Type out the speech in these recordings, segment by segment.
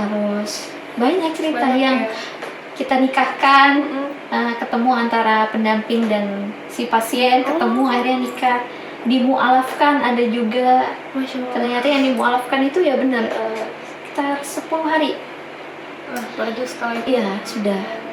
terus banyak cerita yang kita nikahkan, ketemu antara pendamping dan si pasien, ketemu akhirnya nikah, dimualafkan ada juga. Ternyata yang dimualafkan itu ya benar sekitar 10 hari. Bagus sekali. Iya, sudah.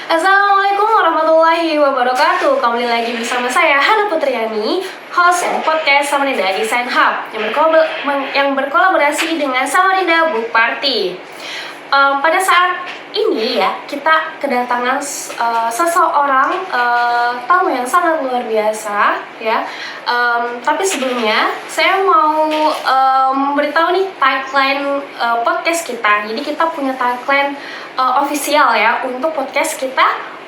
Assalamualaikum warahmatullahi wabarakatuh. Kembali lagi bersama saya Hana Putriani, host podcast Samarinda Design Hub yang berkolaborasi dengan Samarinda Book Party. Pada saat ini ya, kita kedatangan seseorang tamu yang sangat luar biasa ya. Tapi sebelumnya saya mau memberitahu nih tagline podcast kita. Jadi kita punya tagline official ya untuk podcast kita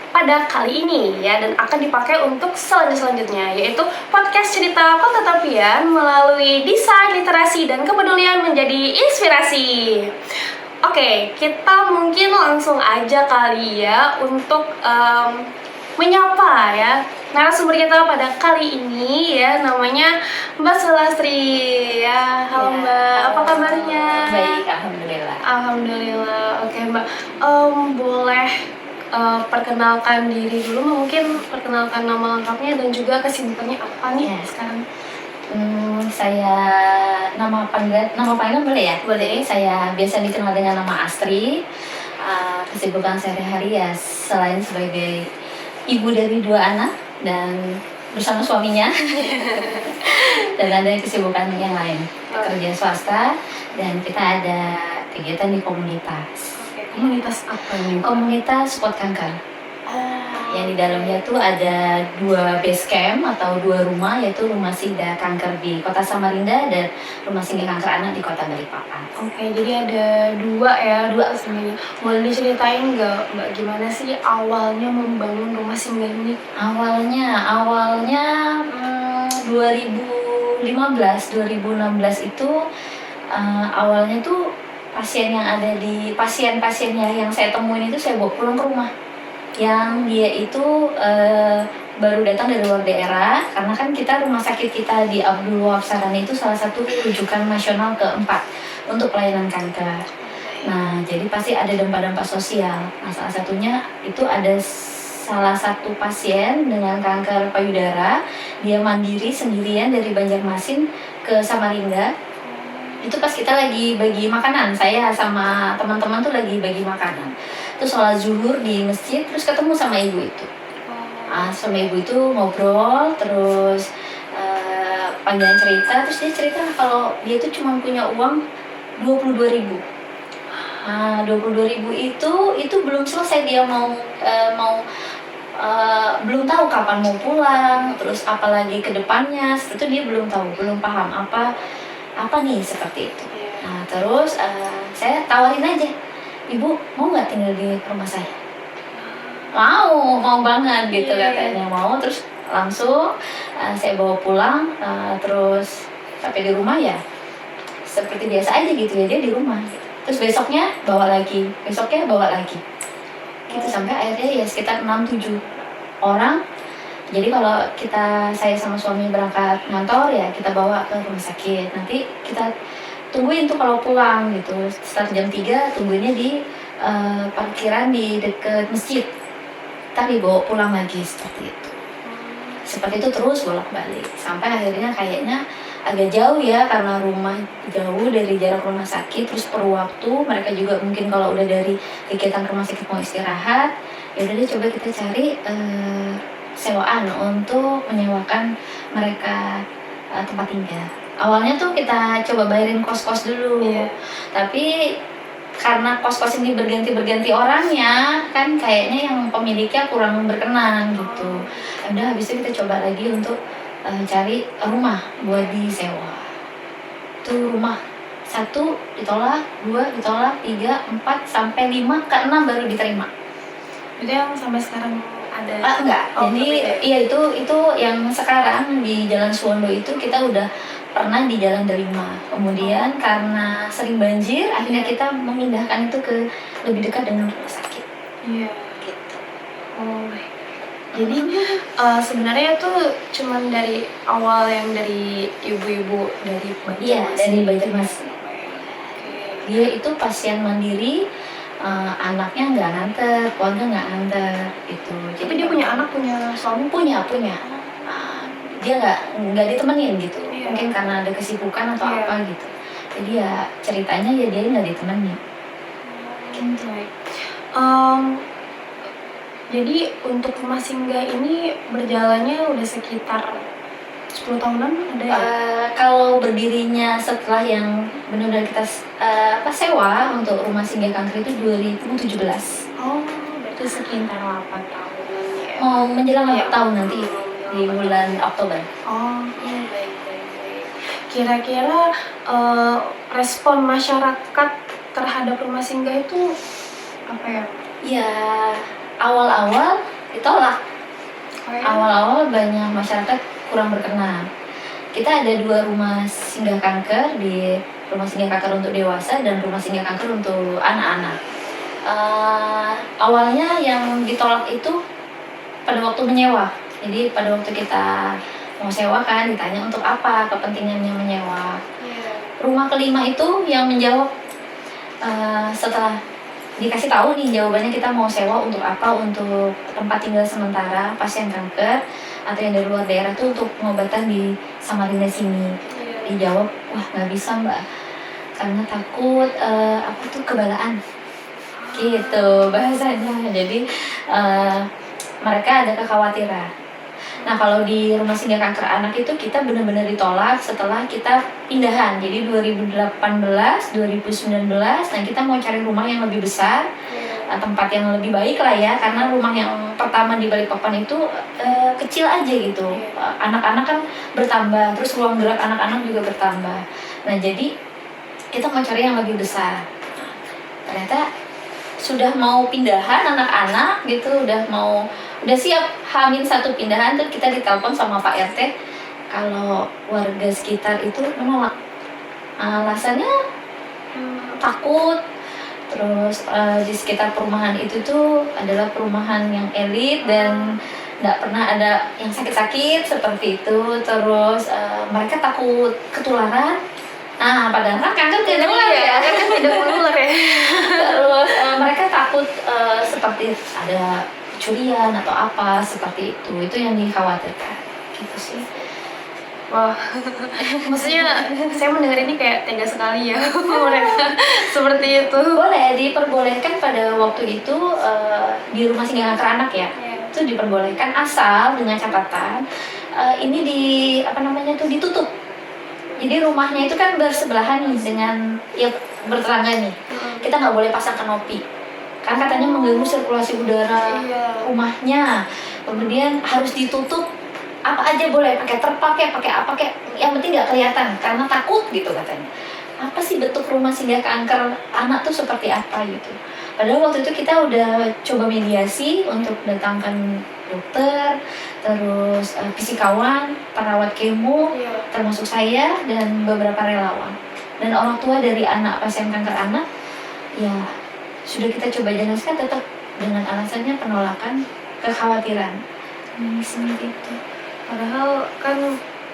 pada kali ini ya, dan akan dipakai untuk selanjutnya, yaitu podcast cerita Kota Tapian melalui desain, literasi, dan kepedulian menjadi inspirasi. Oke, kita mungkin langsung aja kali ya untuk menyapa ya narasumber kita pada kali ini ya, namanya Mbak Sulastri ya. Halo Mbak, apa kabarnya? Baik, alhamdulillah. Alhamdulillah. Oke Mbak, boleh perkenalkan diri dulu, mungkin perkenalkan nama lengkapnya dan juga kesibukannya apa nih sekarang? Saya nama panggilan boleh ya? Boleh. Saya biasa dikenal dengan nama Astri. Kesibukan sehari-hari ya selain sebagai ibu dari 2 anak dan bersama suaminya dan ada kesibukan yang lain, kerja swasta, dan kita ada kegiatan di komunitas. Komunitas apa nih? Komunitas Spot Kanker. Yang di dalamnya tuh ada 2 base camp atau 2 rumah, yaitu Rumah Singgah Kanker di Kota Samarinda dan Rumah Singgah Kanker Anak di Kota Balikpapan. Oke, jadi ada 2 sebenarnya. Boleh diceritain nggak Mbak, gimana sih awalnya membangun rumah singgah ini? Awalnya 2015-2016 itu awalnya tuh pasien-pasiennya yang saya temuin itu saya bawa pulang ke rumah. Yang dia itu baru datang dari luar daerah, karena kan kita rumah sakit kita di Abdul Wahab Sarani itu salah satu rujukan nasional keempat untuk pelayanan kanker. Nah, jadi pasti ada dampak-dampak sosial. Nah, salah satunya itu ada salah satu pasien dengan kanker payudara, dia mandiri sendirian dari Banjarmasin ke Samarinda. Itu pas kita lagi bagi makanan, saya sama teman-teman tuh lagi bagi makanan. Terus sholat zuhur di masjid, terus ketemu sama ibu itu. Sama ibu itu ngobrol, terus panjang cerita, terus dia cerita kalau dia tuh cuma punya uang 22.000. 22.000 itu belum selesai, dia mau belum tahu kapan mau pulang, terus apalagi ke depannya, itu dia belum tahu, belum paham apa nih seperti itu. Nah, terus saya tawarin aja, ibu mau nggak tinggal di rumah saya? Mau banget gitu katanya, mau. Terus langsung saya bawa pulang, terus sampai di rumah ya seperti biasa aja gitu ya, dia di rumah. Terus besoknya bawa lagi gitu, sampai akhirnya ya sekitar 6-7 orang. Jadi kalau saya sama suami berangkat ngantor ya kita bawa ke rumah sakit, nanti kita tungguin tuh kalau pulang gitu, setelah jam 3 tungguinnya di parkiran di dekat masjid, tapi bawa pulang lagi seperti itu terus bolak-balik sampai akhirnya kayaknya agak jauh ya, karena rumah jauh dari jarak rumah sakit, terus per waktu mereka juga mungkin kalau udah dari kegiatan rumah sakit mau istirahat, ya udah deh coba kita cari sewaan untuk menyewakan mereka tempat tinggal. Awalnya tuh kita coba bayarin kos-kos dulu, tapi karena kos-kos ini berganti orangnya, kan kayaknya yang pemiliknya kurang berkenan gitu. Udah habis itu kita coba lagi untuk cari rumah buat disewa. Tuh rumah 1 ditolak, 2 ditolak, 3, 4, sampai 5, ke 6 baru diterima. Itu yang sampai sekarang ada? Enggak. Jadi iya itu yang sekarang di Jalan Suwondo itu kita udah pernah di Jalan Delima. Kemudian karena sering banjir, akhirnya kita memindahkan itu ke lebih dekat dengan rumah sakit. Iya. Gitu. Jadi sebenarnya tuh cuman dari awal yang dari ibu-ibu dari Iya, Banjarmasin. dari Banjarmasin. Dia itu pasien mandiri, anaknya nggak nganter, keluarga nggak nganter gitu. Tapi dia punya anak, punya suami. punya. Dia nggak ditemenin gitu. Iya. Mungkin karena ada kesibukan atau Iya. apa gitu. Jadi ya ceritanya ya dia nggak ditemenin. Gitu. Jadi untuk rumah singgah ini berjalannya udah sekitar 10 tahunan ada ya? Kalau berdirinya setelah yang benar-benar kita sewa untuk rumah singgah kanker itu 2017. Oh, berarti sekitar 8 tahunan ya. Mau menjelang Iya. 8 tahun nanti di bulan Oktober. Oh, baik. Kira-kira respon masyarakat terhadap rumah singgah itu apa ya? Ya awal-awal ditolak. Oh, ya? Awal-awal banyak masyarakat kurang berkenan. Kita ada 2 rumah singgah kanker, di rumah singgah kanker untuk dewasa dan rumah singgah kanker untuk anak-anak. Awalnya yang ditolak itu pada waktu menyewa. Jadi pada waktu kita mau sewa kan ditanya untuk apa kepentingannya menyewa. Rumah kelima itu yang menjawab setelah dikasih tahu nih jawabannya kita mau sewa untuk apa, untuk tempat tinggal sementara pasien kanker atau yang dari luar daerah tuh untuk pengobatan di Samarinda sini. Dijawab, wah nggak bisa mbak, karena takut apa tuh kebalaan gitu bahasanya. Jadi mereka ada kekhawatiran. Nah kalau di rumah singgah kanker anak itu kita benar-benar ditolak setelah kita pindahan. Jadi 2018, 2019, nah kita mau cari rumah yang lebih besar, tempat yang lebih baik lah ya, karena rumah yang pertama di Balikpapan itu kecil aja gitu. Anak-anak kan bertambah, terus ruang gerak anak-anak juga bertambah. Nah jadi kita mau cari yang lebih besar. Ternyata sudah mau pindahan anak-anak gitu, udah siap H-1 pindahan tuh kita ditelepon sama Pak RT kalau warga sekitar itu menolak. Alasannya takut. Terus di sekitar perumahan itu tuh adalah perumahan yang elit dan nggak pernah ada yang sakit-sakit seperti itu. Terus mereka takut ketularan. Nah, padahal kan kanker tidak menular ya. Kan tidak menular ya. Terus mereka takut seperti ada curian atau apa seperti itu yang dikhawatirkan gitu sih. Wah, maksudnya saya mendengar ini kayak tega sekali ya mereka seperti itu. Boleh diperbolehkan pada waktu itu di rumah singgah kanker anak ya, itu diperbolehkan asal dengan catatan ini ditutup. Jadi rumahnya itu kan bersebelahan nih dengan ya bertetangga nih. Kita nggak boleh pasang kanopi. Karena katanya mengganggu sirkulasi udara rumahnya. Kemudian harus ditutup, apa aja boleh, pakai terpal pakai apa yang penting nggak kelihatan karena takut gitu katanya. Apa sih bentuk rumah singgah kanker anak tuh seperti apa gitu. Padahal waktu itu kita udah coba mediasi untuk datangkan dokter, terus fisikawan, perawat kemo, termasuk saya dan beberapa relawan. Dan orang tua dari anak pasien kanker anak ya sudah kita coba jelaskan tetap dengan alasannya penolakan, kekhawatiran. Seperti itu. Padahal kan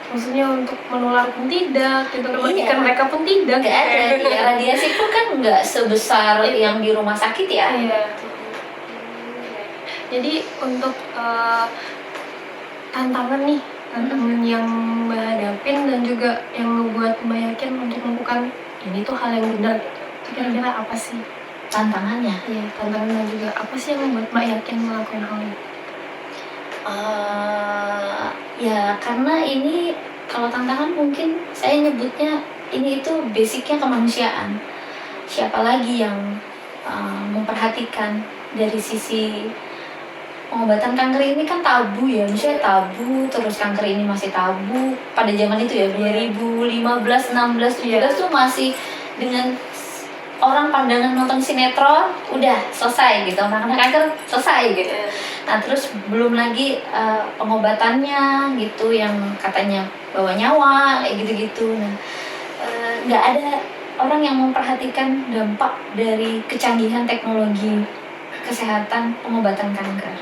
maksudnya untuk menular pun tidak, gitu kan, Iya. mereka pun tidak. Nggak ada, ya, radiasi pun kan nggak sebesar yang di rumah sakit ya. Iya. Jadi untuk tantangan yang Mbak hadapin dan juga yang membuat Mbak yakin untuk melakukan ini tuh hal yang benar. Kira-kira apa sih Tantangannya? Iya, tantangan dan juga apa sih yang membuat Mbak yakin melakukan hal ini? Ya karena ini kalau tantangan mungkin saya nyebutnya ini itu basicnya kemanusiaan. Siapa lagi yang memperhatikan dari sisi pengobatan kanker ini kan tabu ya, misalnya tabu, terus kanker ini masih tabu pada zaman itu ya 2015, 16, 17 tuh masih dengan orang pandangan nonton sinetron udah selesai gitu, orang kena kanker selesai gitu. Nah terus belum lagi pengobatannya gitu yang katanya bawa nyawa kayak gitu-gitu. Nah nggak ada orang yang memperhatikan dampak dari kecanggihan teknologi kesehatan pengobatan kanker.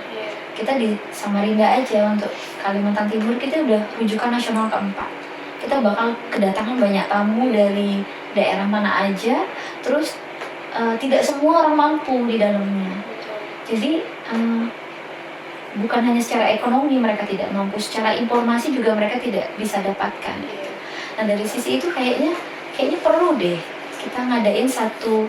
kita di Samarinda aja untuk Kalimantan Timur kita udah rujukan nasional keempat. Kita bakal kedatangan banyak tamu dari daerah mana aja, terus tidak semua orang mampu di dalamnya. Jadi bukan hanya secara ekonomi mereka tidak mampu, secara informasi juga mereka tidak bisa dapatkan. Nah dari sisi itu kayaknya perlu deh kita ngadain satu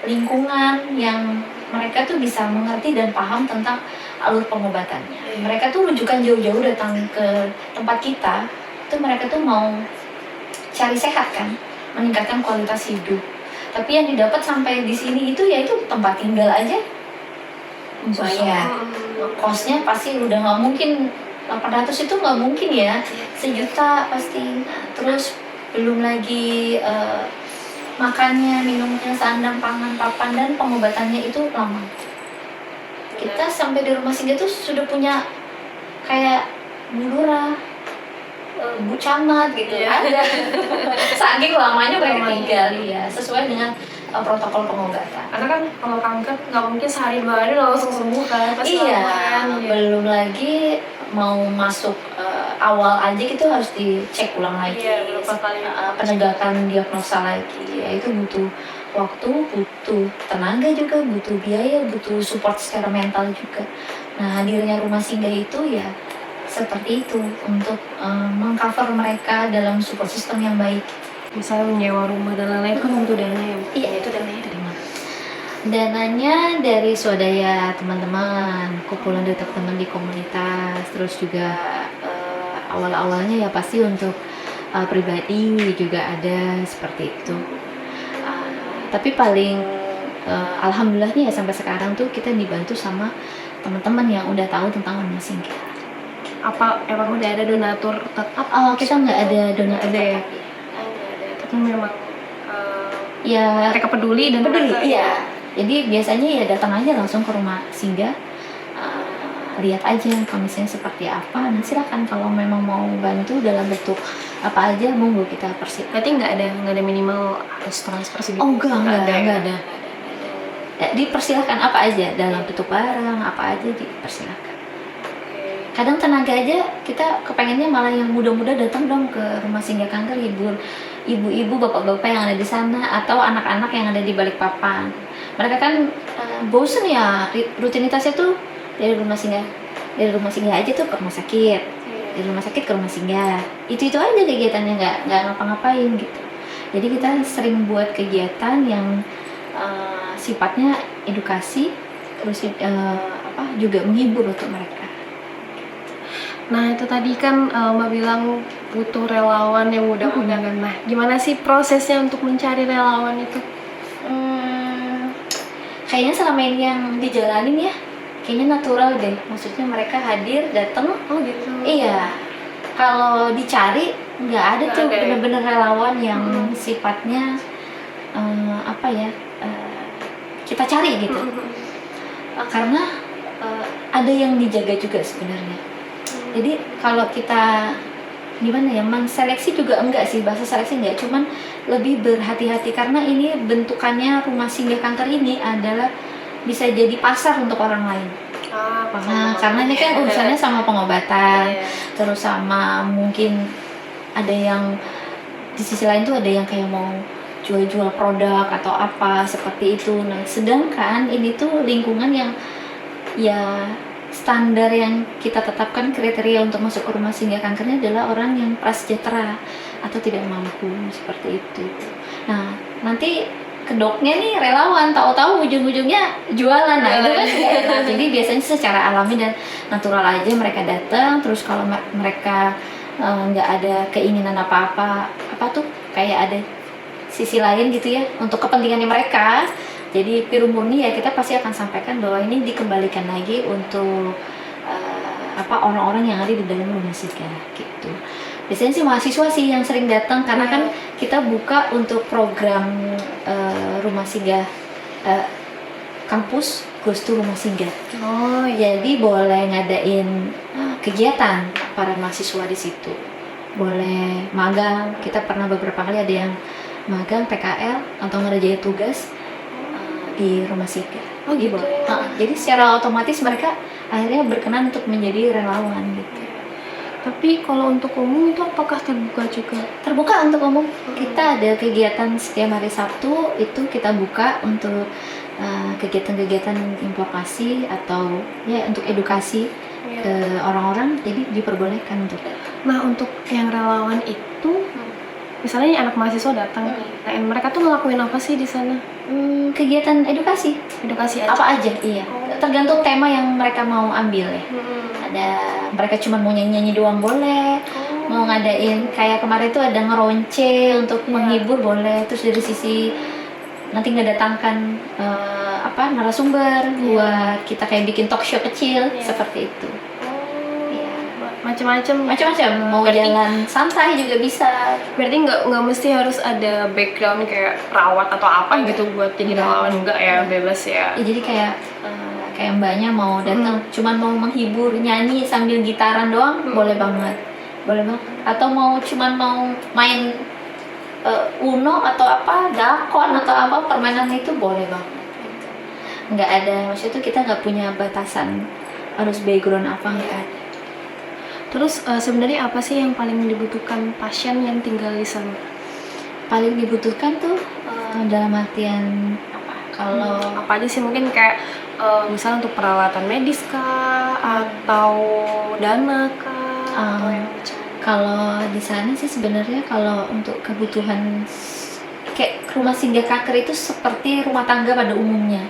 lingkungan yang mereka tuh bisa mengerti dan paham tentang alur pengobatannya. Mereka tuh rujukan jauh-jauh datang ke tempat kita, itu mereka tuh mau cari sehat kan, meningkatkan kualitas hidup. Tapi yang didapat sampai di sini itu ya itu tempat tinggal aja bayar. Kosnya pasti udah nggak mungkin 800 itu nggak mungkin ya, 1 juta pasti. Terus belum lagi makannya, minumnya, sandang, pangan, papan, dan pengobatannya itu lama. Kita sampai di rumah singgah tuh sudah punya kayak Bu Lurah, Bu Camat gitu. Ada. Saking lamanya mereka tinggal ya, sesuai dengan protokol pengobatan. Karena kan kalau kanker nggak mungkin sehari 2 hari langsung sembuh kan, pasti Iya, lama kan. belum lagi mau masuk awal aja gitu harus dicek ulang lagi. Iya, berapa kali. Penegakan diagnosa lagi, ya itu butuh waktu, butuh tenaga juga, butuh biaya, butuh support secara mental juga. Nah hadirnya rumah singgah itu ya seperti itu untuk mengcover mereka dalam support system yang baik. Misalnya menyewa rumah dan lain-lain kan butuh dana ya. Iya, itu dananya dari mana? Dananya dari swadaya teman-teman, kumpulan dari teman di komunitas, terus juga awal-awalnya ya pasti untuk pribadi juga ada seperti itu. Tapi paling alhamdulillahnya ya sampai sekarang tuh kita dibantu sama teman-teman yang udah tahu tentang rumah singgah. Apa emang udah ada donatur tetap? Kita nggak ada donatur Ada ya? tetap. Tapi memang Ya mereka peduli dan peduli, mereka- iya. Jadi biasanya ya datang aja langsung ke rumah singgah, lihat aja kondisinya seperti apa. Dan silakan kalau memang mau bantu dalam bentuk apa aja, monggo kita persilakan. Berarti nggak ada minimal harus transfer segitu? Oh enggak ya? ada. Dipersilakan apa aja dalam bentuk barang, apa aja dipersilakan. Kadang tenaga aja kita kepengennya malah yang muda-muda datang dong ke rumah singgah kanker, ibu-ibu, bapak-bapak yang ada di sana, atau anak-anak yang ada di Balikpapan. Mereka kan bosen ya rutinitasnya tuh dari rumah singgah aja tuh ke rumah sakit, dari rumah sakit ke rumah singgah. Itu aja kegiatannya, nggak ngapa-ngapain gitu. Jadi kita sering buat kegiatan yang sifatnya edukasi, terus juga menghibur untuk mereka. Nah itu tadi kan Mbak bilang butuh relawan yang muda-muda kan. Nah gimana sih prosesnya untuk mencari relawan itu? Kayaknya selama ini yang dijalanin ya kayaknya natural deh. Maksudnya mereka hadir, datang. Oh gitu. Iya. Kalau dicari nggak ada Nggak tuh ada ya? bener-bener relawan yang sifatnya kita cari gitu. Karena ada yang dijaga juga sebenarnya. Jadi kalau kita gimana ya, menseleksi juga enggak sih, bahasa seleksi enggak, cuman lebih berhati-hati karena ini bentukannya rumah singgah kanker ini adalah bisa jadi pasar untuk orang lain. Paham. Nah, karena ini kan urusannya sama pengobatan, Iya. terus sama mungkin ada yang di sisi lain tuh ada yang kayak mau jual-jual produk atau apa seperti itu. Nah, sedangkan ini tuh lingkungan yang ya standar yang kita tetapkan kriteria untuk masuk ke rumah singgah kankernya adalah orang yang prasejahtera atau tidak mampu seperti itu. Nah, nanti kedoknya nih relawan, tahu-tahu ujung-ujungnya jualan. Nah, itu kan nggak enak. Jadi biasanya secara alami dan natural aja mereka datang. Terus kalau mereka nggak ada keinginan apa-apa, kayak ada sisi lain gitu ya untuk kepentingannya mereka. Jadi pure murni ya kita pasti akan sampaikan bahwa ini dikembalikan lagi untuk orang-orang yang ada di dalam rumah singgah gitu. Biasanya sih mahasiswa sih yang sering datang karena kan kita buka untuk program rumah singgah kampus goes to rumah singgah. Oh Jadi boleh ngadain kegiatan para mahasiswa di situ. Boleh magang. Kita pernah beberapa kali ada yang magang PKL atau ngerjain tugas di rumah singgah. Oh gitu. Jadi secara otomatis mereka akhirnya berkenan untuk menjadi relawan gitu. Tapi kalau untuk umum itu apakah terbuka juga? Terbuka untuk umum. Kita ada kegiatan setiap hari Sabtu itu kita buka untuk kegiatan-kegiatan invokasi atau ya untuk edukasi ke orang-orang, jadi diperbolehkan untuk. Nah, untuk yang relawan itu misalnya nih anak mahasiswa datang, nah mereka tuh ngelakuin apa sih di sana? Kegiatan edukasi Edukasi aja. apa aja, iya. Tergantung tema yang mereka mau ambil ya. Ada mereka cuma mau nyanyi-nyanyi doang boleh, mau ngadain kayak kemarin tuh ada ngeronce untuk menghibur boleh, terus dari sisi nanti ngedatangkan narasumber buat kita kayak bikin talk show kecil seperti itu. Macam-macam, mau jalan santai juga bisa. Berarti nggak mesti harus ada background kayak perawat atau apa gitu buat jadi relawan, enggak ya, bebas ya. Jadi kayak mbaknya mau datang cuman mau menghibur nyanyi sambil gitaran doang boleh banget. Atau mau cuman mau main Uno atau apa, dakon atau apa permainan itu boleh banget. Nggak ada, maksudnya tuh kita nggak punya batasan harus background apa enggak. Terus sebenarnya apa sih yang paling dibutuhkan pasien yang tinggal di sana? Paling dibutuhkan tuh dalam artian apa? Kalau apa aja sih, mungkin kayak misalnya untuk perawatan medis kah atau dana kah atau yang macam. Kalau di sana sih sebenarnya kalau untuk kebutuhan kayak rumah singgah kanker itu seperti rumah tangga pada umumnya.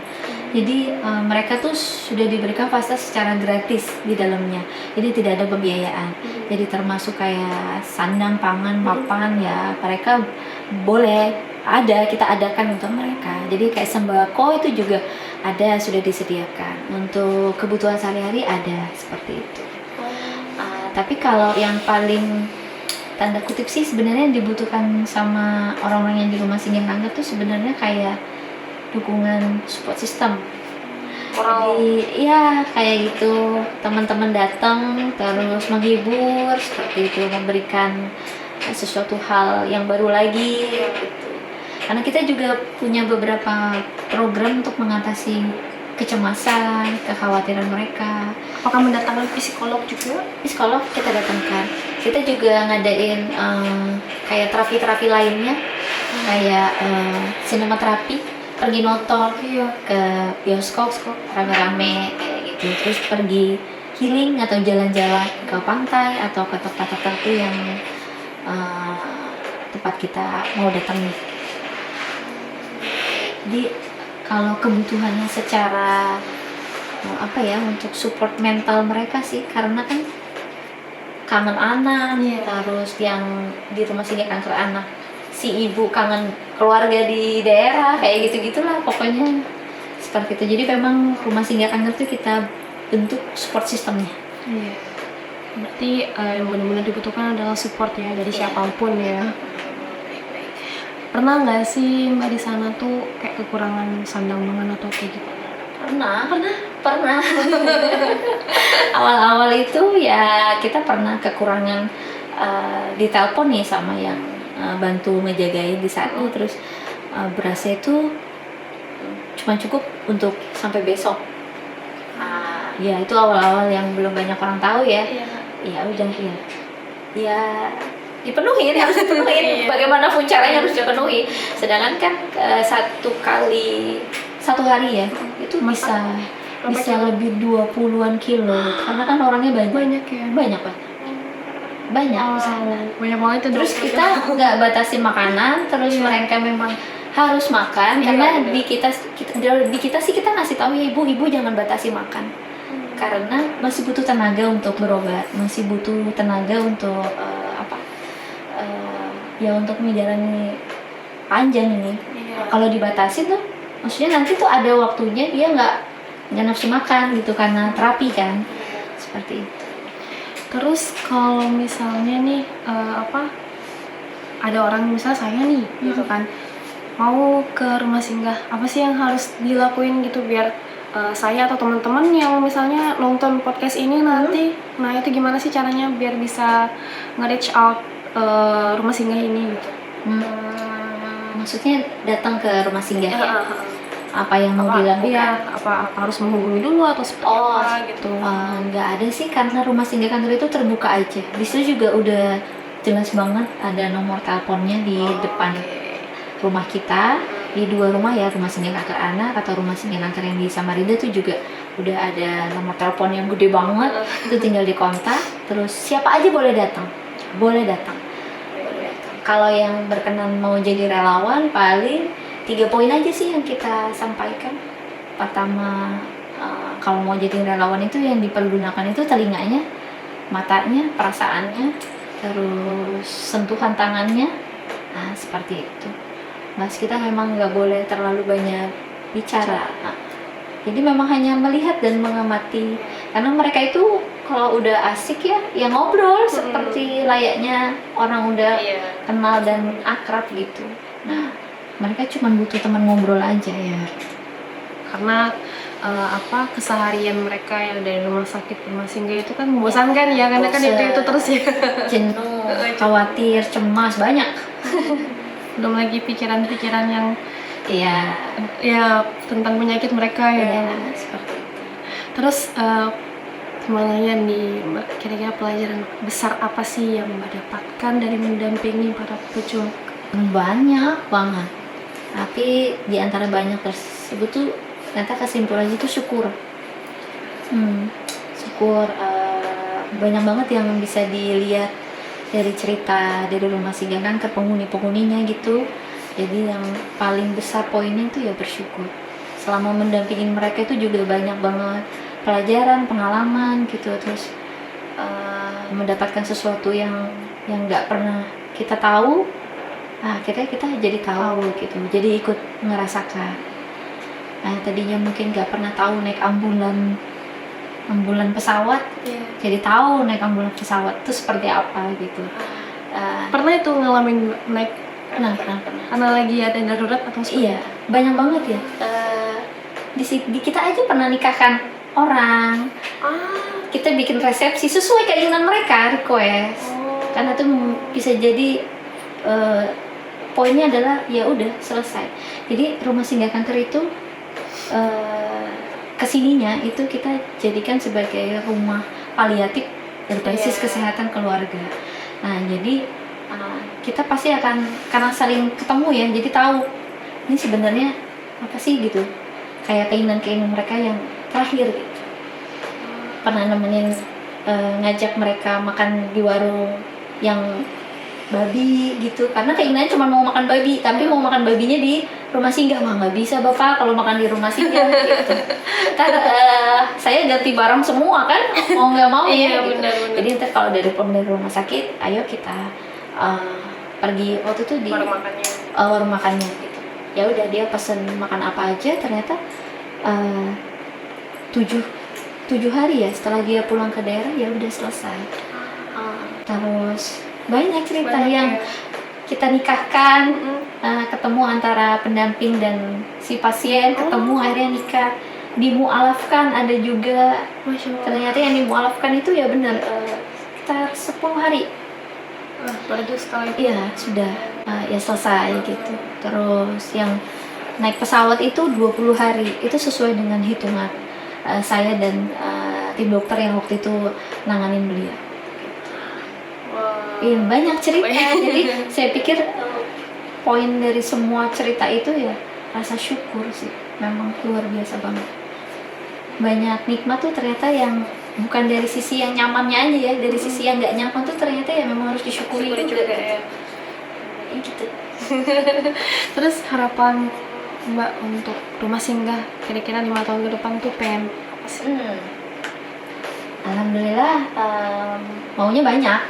Jadi mereka tuh sudah diberikan fasilitas secara gratis di dalamnya. Jadi tidak ada pembiayaan. Jadi termasuk kayak sandang, pangan, papan ya mereka boleh ada, kita adakan untuk mereka. Jadi kayak sembako itu juga ada, sudah disediakan. Untuk kebutuhan sehari-hari ada seperti itu. Tapi kalau yang paling tanda kutip sih sebenarnya yang dibutuhkan sama orang-orang yang di rumah singgah kanker tuh sebenarnya kayak dukungan support system. Jadi ya kayak gitu, teman-teman datang terus menghibur seperti itu, memberikan sesuatu hal yang baru lagi gitu. Karena kita juga punya beberapa program untuk mengatasi kecemasan, kekhawatiran mereka. Apakah mendatangkan psikolog juga? Psikolog kita datangkan. Kita juga ngadain kayak terapi-terapi lainnya, kayak sinematerapi, pergi nonton ke bioskop rame-rame kayak gitu. Terus pergi healing atau jalan-jalan ke pantai atau ke tempat tertentu yang tempat kita mau datangi. Jadi kalau kebutuhannya secara untuk support mental mereka sih, karena kan kangen anak, terus yang di rumah singgah kanker anak, si ibu kangen keluarga di daerah, kayak gitu-gitulah pokoknya seperti itu. Jadi memang rumah singgah kanker itu kita bentuk support sistemnya. Berarti yang benar-benar dibutuhkan adalah support ya dari siapapun ya. Pernah nggak sih Mbak di sana tuh kayak kekurangan sandang pangan atau kayak gitu? Pernah. Awal-awal itu ya kita pernah kekurangan ditelepon nih sama yang bantu ngejagain di sana, terus berasnya itu cuma cukup untuk sampai besok. Ya itu awal-awal yang belum banyak orang tahu ya. Ya udah ya dipenuhin, harus dipenuhin. Bagaimanapun caranya harus dipenuhi. Sedangkan kan satu hari ya itu bisa lebih 20-an kilo, karena kan orangnya banyak banyak banget itu. Terus kita nggak batasin makanan, terus mereka memang harus makan, karena di kita sih kita ngasih tahu ya ibu jangan batasi makan, karena masih butuh tenaga untuk berobat, masih butuh tenaga untuk untuk menjalani panjang ini. Kalau dibatasi tuh maksudnya nanti tuh ada waktunya dia nggak nafsu makan gitu karena terapi kan, seperti itu. Terus kalau misalnya nih ada orang misalnya saya nih gitu kan mau ke rumah singgah, apa sih yang harus dilakuin gitu biar saya atau teman-teman yang misalnya nonton podcast ini nanti nah itu gimana sih caranya biar bisa nge-reach out rumah singgah ini gitu? Maksudnya datang ke rumah singgah ya? apa yang mau dilakukan? Iya, apa harus menghubungi dulu atau seperti Oh, apa gitu. nggak ada sih, karena rumah singgah kantor itu terbuka aja. Di situ juga udah jelas banget ada nomor teleponnya di depan rumah kita. Di 2 rumah ya, rumah singgah kantor anak atau rumah singgah kantor yang di Samarinda tuh juga udah ada nomor telepon yang gede banget. Itu tinggal dikontak, terus siapa aja boleh datang. Boleh datang. Kalau yang berkenan mau jadi relawan, paling 3 poin aja sih yang kita sampaikan. Pertama, kalau mau jadi relawan itu yang dipergunakan itu telinganya, matanya, perasaannya, terus sentuhan tangannya. Nah, seperti itu. Mas, kita memang nggak boleh terlalu banyak bicara. Nah, jadi memang hanya melihat dan mengamati. Karena mereka itu kalau udah asik ya ngobrol seperti layaknya orang udah kenal dan akrab gitu. Nah, mereka cuma butuh teman ngobrol aja ya. Karena keseharian mereka yang dari rumah sakit rumah singgah itu kan membosankan ya, karena kan itu terus ya. Jenuh, khawatir, cemas, banyak. Belum lagi pikiran-pikiran yang Iya, tentang penyakit mereka ya. seperti itu. Terus sebenarnya nih Mbak, kira-kira pelajaran besar apa sih yang Mbak dapatkan dari mendampingi para pejuang? Banyak banget. Tapi di antara banyak tersebut tuh ternyata kesimpulannya itu syukur. Syukur, banyak banget yang bisa dilihat dari cerita dari rumah singgah kanker penghuni-penghuninya gitu. Jadi yang paling besar poinnya itu ya bersyukur. Selama mendampingi mereka itu juga banyak banget pelajaran, pengalaman gitu, terus mendapatkan sesuatu yang nggak pernah kita tahu. Nah, kita jadi tahu gitu, jadi ikut ngerasakan. Nah, tadinya mungkin nggak pernah tahu naik ambulan pesawat, jadi tahu naik ambulan pesawat itu seperti apa gitu. Pernah itu ngalamin naik Pernah. karena lagi ada darurat atau seperti Iya, banyak banget ya. Di kita aja pernah nikahkan orang. Kita bikin resepsi sesuai keinginan mereka, request. Karena itu bisa jadi poinnya adalah ya udah selesai. Jadi rumah singgah kanker itu kesininya itu kita jadikan sebagai rumah paliatif berbasis kesehatan keluarga. Nah, jadi kita pasti akan, karena saling ketemu ya, jadi tahu ini sebenarnya apa sih gitu, kayak keinginan mereka yang terakhir gitu. Pernah nemenin ngajak mereka makan di warung yang babi gitu, karena keinginannya cuma mau makan babi, tapi mau makan babinya di rumah singgah. Mah nggak bisa bapak kalau makan di rumah singgah gitu. Ntar saya ganti barang semua kan, mau nggak mau ya gitu. Jadi ntar kalau dari rumah sakit, ayo kita pergi waktu itu di warung makannya gitu. Ya udah, dia pesen makan apa aja, ternyata 7 hari ya setelah dia pulang ke daerah ya udah selesai. Terus banyak cerita yang kita nikahkan, ketemu antara pendamping dan si pasien, ketemu akhirnya nikah, dimualafkan ada juga. Ternyata yang dimualafkan itu ya benar sekitar 10 hari. Bagus sekali. Iya, sudah ya selesai gitu. Terus yang naik pesawat itu 20 hari, itu sesuai dengan hitungan saya dan tim dokter yang waktu itu nanganin beliau. Iya, banyak cerita. Jadi saya pikir poin dari semua cerita itu ya rasa syukur sih. Memang luar biasa banget. Banyak nikmat tuh ternyata yang bukan dari sisi yang nyamannya aja ya, dari sisi yang nggak nyaman tuh ternyata ya memang harus disyukuri juga ya. Gitu. Terus harapan Mbak untuk rumah singgah kira-kira 5 tahun ke depan tuh pengen apa sih? Alhamdulillah, maunya banyak,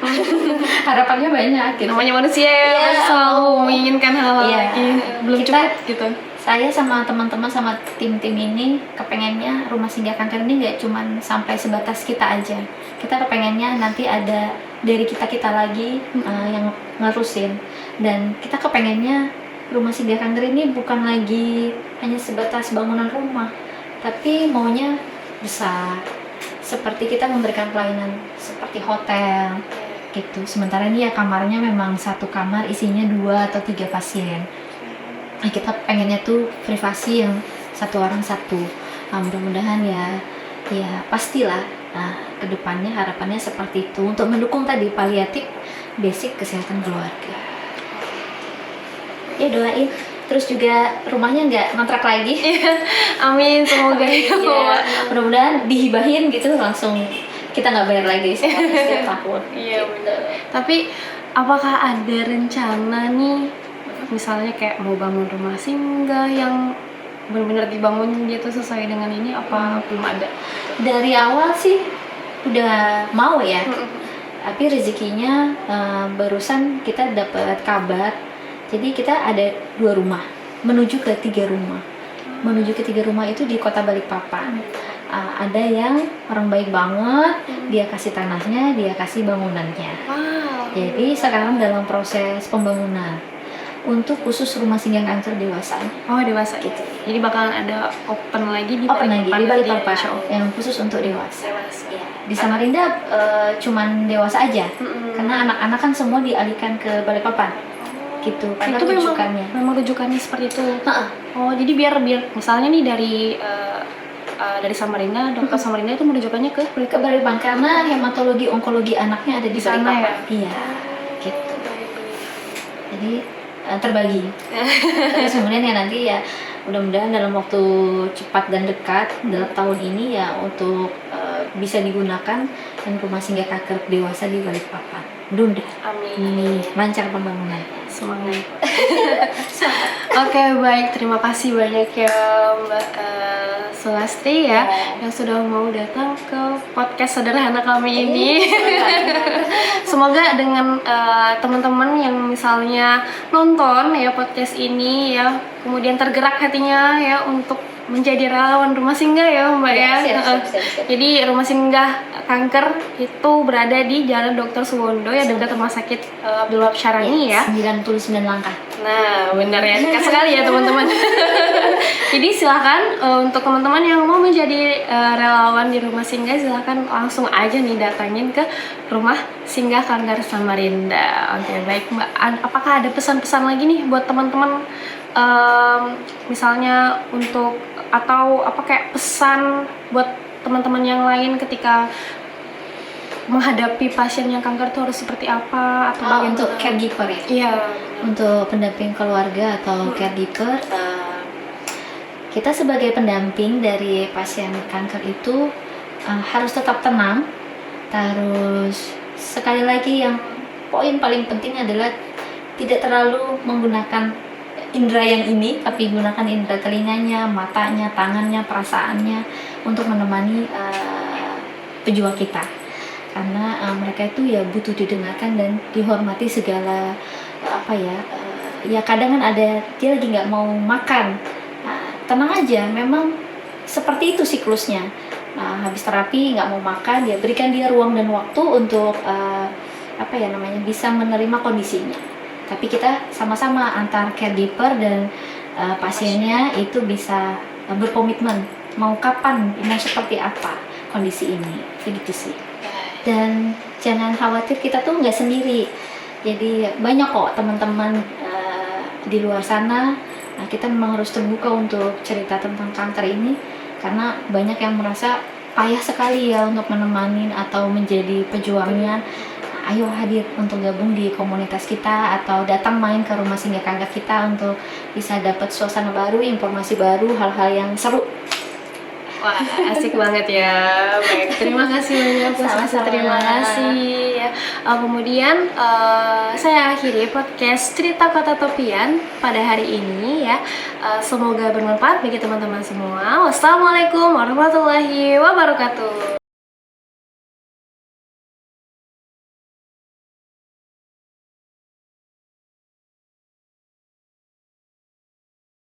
harapannya banyak gitu. Namanya manusia ya, selalu menginginkan hal-hal lagi, belum cukup gitu. Saya sama teman-teman sama tim-tim ini kepengennya rumah singgah kanker ini nggak cuman sampai sebatas kita aja. Kita kepengennya nanti ada dari kita lagi yang ngerusin, dan kita kepengennya rumah singgah kanker ini bukan lagi hanya sebatas bangunan rumah, tapi maunya besar. Seperti kita memberikan pelayanan seperti hotel gitu. Sementara ini ya kamarnya memang 1 kamar isinya 2 atau 3 pasien. Nah, kita pengennya tuh privasi yang satu orang satu. Mudah-mudahan ya pastilah kedepannya harapannya seperti itu untuk mendukung tadi paliatif basic kesehatan keluarga. Ya doain terus juga rumahnya nggak ngontrak lagi. Amin, semoga itu. Iya, mudah-mudahan dihibahin gitu langsung kita nggak bayar lagi setiap tahun. Iya benar. Tapi apakah ada rencana nih, misalnya kayak mau bangun rumah singgah yang benar-benar dibangun gitu sesuai dengan ini, apa belum ada? Dari awal sih udah mau ya, tapi rezekinya barusan kita dapat kabar. Jadi kita ada 2 rumah menuju ke 3 rumah. Menuju ke 3 rumah itu di Kota Balikpapan. Ada yang orang baik banget, dia kasih tanahnya, dia kasih bangunannya. Wow. Jadi sekarang dalam proses pembangunan untuk khusus rumah singgah kanker dewasa. Oh, dewasa gitu. Jadi bakalan ada open lagi di Open lagi di Balikpapan Insya Allah. yang khusus untuk dewasa. Dewasa. Ya. Di Samarinda cuman dewasa aja, karena anak-anak kan semua dialihkan ke Balikpapan. Gitu, karena Itu rujukannya. memang rujukannya seperti itu. Heeh. Oh, jadi biar misalnya nih dari Samarinda, dokter Samarinda itu merujukannya ke Ke Balikpapan karena hematologi onkologi anaknya ada di sana Balikpapan. ya? Iya, gitu. Jadi terbagi. Terus kemudian ya nanti ya mudah-mudahan dalam waktu cepat dan dekat dalam tahun ini ya untuk bisa digunakan dan rumah singgah kanker dewasa di Balikpapan. Mudah-mudahan Amin. lancar pembangunan. Semangat. Oke, baik. Terima kasih banyak ya Mbak Sulasti ya yang sudah mau datang ke podcast sederhana kami ini. Semoga dengan teman-teman yang misalnya nonton ya podcast ini ya, kemudian tergerak hatinya ya untuk menjadi relawan rumah singgah ya Mbak ya. Siap. Jadi rumah singgah kanker itu berada di Jalan Dr. Suwondo ya, dekat Rumah Sakit Abdul Wahab Syarani ya. 99 langkah. Nah, benar ya, dekat sekali ya teman-teman. Jadi silakan untuk teman-teman yang mau menjadi relawan di rumah singgah, silakan langsung aja nih datangin ke rumah singgah kanker Samarinda. Oke, baik Mbak. Apakah ada pesan-pesan lagi nih buat teman-teman, misalnya untuk atau apa kayak pesan buat teman-teman yang lain ketika menghadapi pasien yang kanker itu harus seperti apa atau bagaimana? Untuk caregiver ya? Iya. Untuk pendamping keluarga atau caregiver, kita sebagai pendamping dari pasien kanker itu harus tetap tenang. Terus sekali lagi yang poin paling penting adalah tidak terlalu menggunakan indera yang ini, tapi gunakan indera telinganya, matanya, tangannya, perasaannya untuk menemani pejuang kita. Karena mereka itu ya butuh didengarkan dan dihormati segala ya kadang kan ada dia lagi nggak mau makan. Tenang aja, memang seperti itu siklusnya. Habis terapi nggak mau makan, ya berikan dia ruang dan waktu untuk bisa menerima kondisinya. Tapi kita sama-sama antar caregiver dan pasiennya itu bisa berkomitmen mau kapan, mau seperti apa kondisi ini, begitu sih. Dan jangan khawatir, kita tuh nggak sendiri. Jadi banyak kok teman-teman di luar sana. Kita memang harus terbuka untuk cerita tentang kanker ini karena banyak yang merasa payah sekali ya untuk menemani atau menjadi pejuangnya. Ayo hadir untuk gabung di komunitas kita atau datang main ke rumah singgah kanker kita untuk bisa dapat suasana baru, informasi baru, hal-hal yang seru. Wah, asik banget ya. Baik, terima kasih banyak Bu Sulasti. Terima kasih ya. Kemudian saya akhiri podcast Cerita Kota Topian pada hari ini ya. Semoga bermanfaat bagi teman-teman semua. Wassalamualaikum warahmatullahi wabarakatuh.